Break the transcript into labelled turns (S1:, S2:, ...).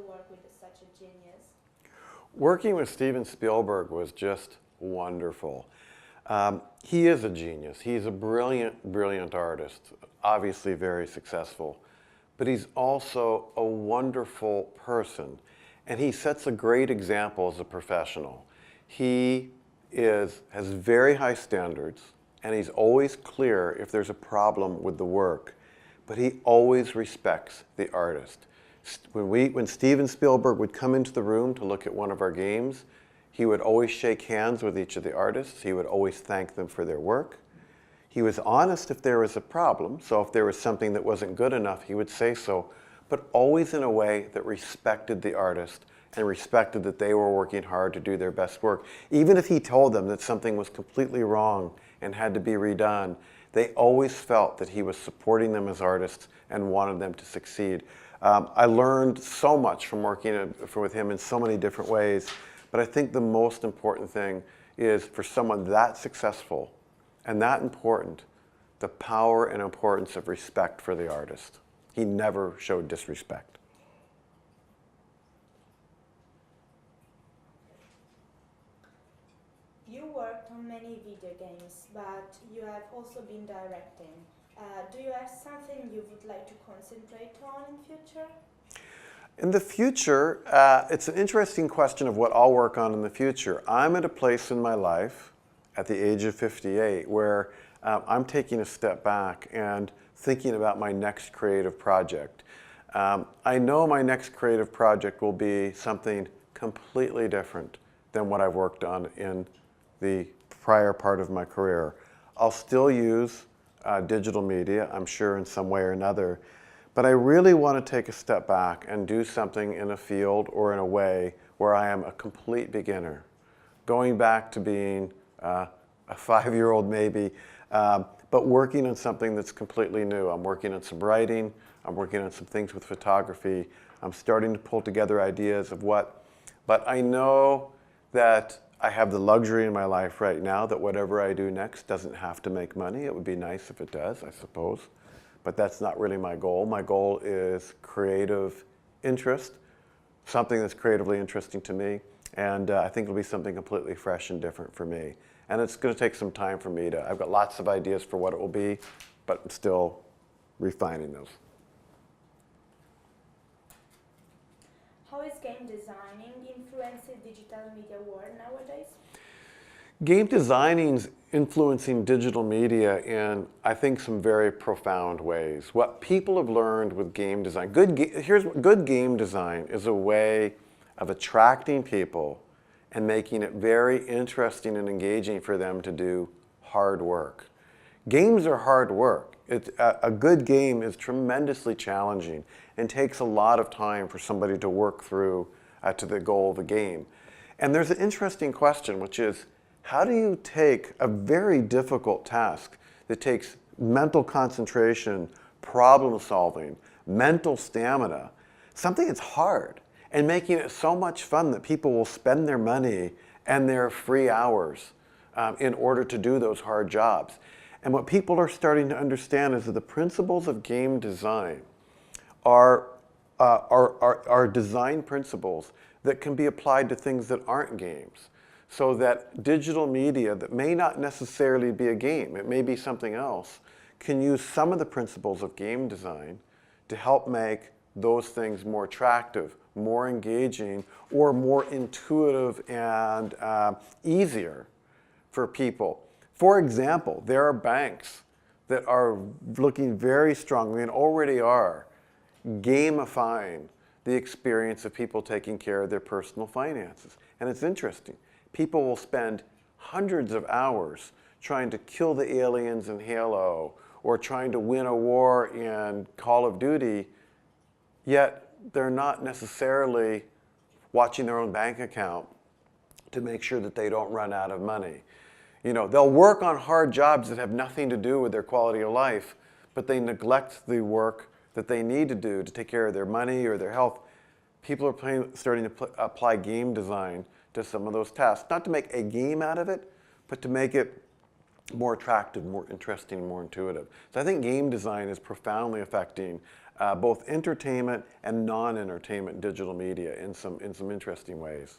S1: work with such a genius?
S2: Working with Steven Spielberg was just wonderful. He is a genius. He's a brilliant, brilliant artist, obviously very successful, but he's also a wonderful person, and he sets a great example as a professional. He has very high standards, and he's always clear if there's a problem with the work, but he always respects the artist. When Steven Spielberg would come into the room to look at one of our games, he would always shake hands with each of the artists. He would always thank them for their work. He was honest if there was a problem, so if there was something that wasn't good enough, he would say so, but always in a way that respected the artist and respected that they were working hard to do their best work. Even if he told them that something was completely wrong and had to be redone, they always felt that he was supporting them as artists and wanted them to succeed. I learned so much from working with him in so many different ways, but I think the most important thing is for someone that successful and that important, the power and importance of respect for the artist. He never showed disrespect.
S1: You worked on many video games, but you have also been directing. Do you have something you would like to concentrate on in future?
S2: In the future, it's an interesting question of what I'll work on in the future. I'm at a place in my life, at the age of 58, where I'm taking a step back and thinking about my next creative project. I know my next creative project will be something completely different than what I've worked on in the prior part of my career. I'll still use digital media, I'm sure, in some way or another, but I really want to take a step back and do something in a field or in a way where I am a complete beginner, going back to being a 5-year-old maybe, but working on something that's completely new. I'm working on some writing, I'm working on some things with photography, I'm starting to pull together ideas of what, but I know that I have the luxury in my life right now that whatever I do next doesn't have to make money. It would be nice if it does, I suppose, but that's not really my goal. My goal is creative interest, something that's creatively interesting to me, and I think it'll be something completely fresh and different for me. And it's going to take some time for me I've got lots of ideas for what it will be, but I'm still refining those.
S1: How is game designing influencing digital media world nowadays?
S2: Game designing's influencing digital media in, I think, some very profound ways. What people have learned with game design, good game design is a way of attracting people and making it very interesting and engaging for them to do hard work. Games are hard work. A good game is tremendously challenging and takes a lot of time for somebody to work through to the goal of a game. And there's an interesting question, which is, how do you take a very difficult task that takes mental concentration, problem solving, mental stamina, something that's hard, and making it so much fun that people will spend their money and their free hours in order to do those hard jobs. And what people are starting to understand is that the principles of game design are design principles that can be applied to things that aren't games. So that digital media that may not necessarily be a game, it may be something else, can use some of the principles of game design to help make those things more attractive, more engaging, or more intuitive and easier for people. For example, there are banks that are looking very strongly and already are gamifying the experience of people taking care of their personal finances. And it's interesting. People will spend hundreds of hours trying to kill the aliens in Halo or trying to win a war in Call of Duty, yet they're not necessarily watching their own bank account to make sure that they don't run out of money. You know, they'll work on hard jobs that have nothing to do with their quality of life, but they neglect the work that they need to do to take care of their money or their health. People are starting to apply game design to some of those tasks, not to make a game out of it, but to make it more attractive, more interesting, more intuitive. So I think game design is profoundly affecting both entertainment and non-entertainment digital media in some interesting ways.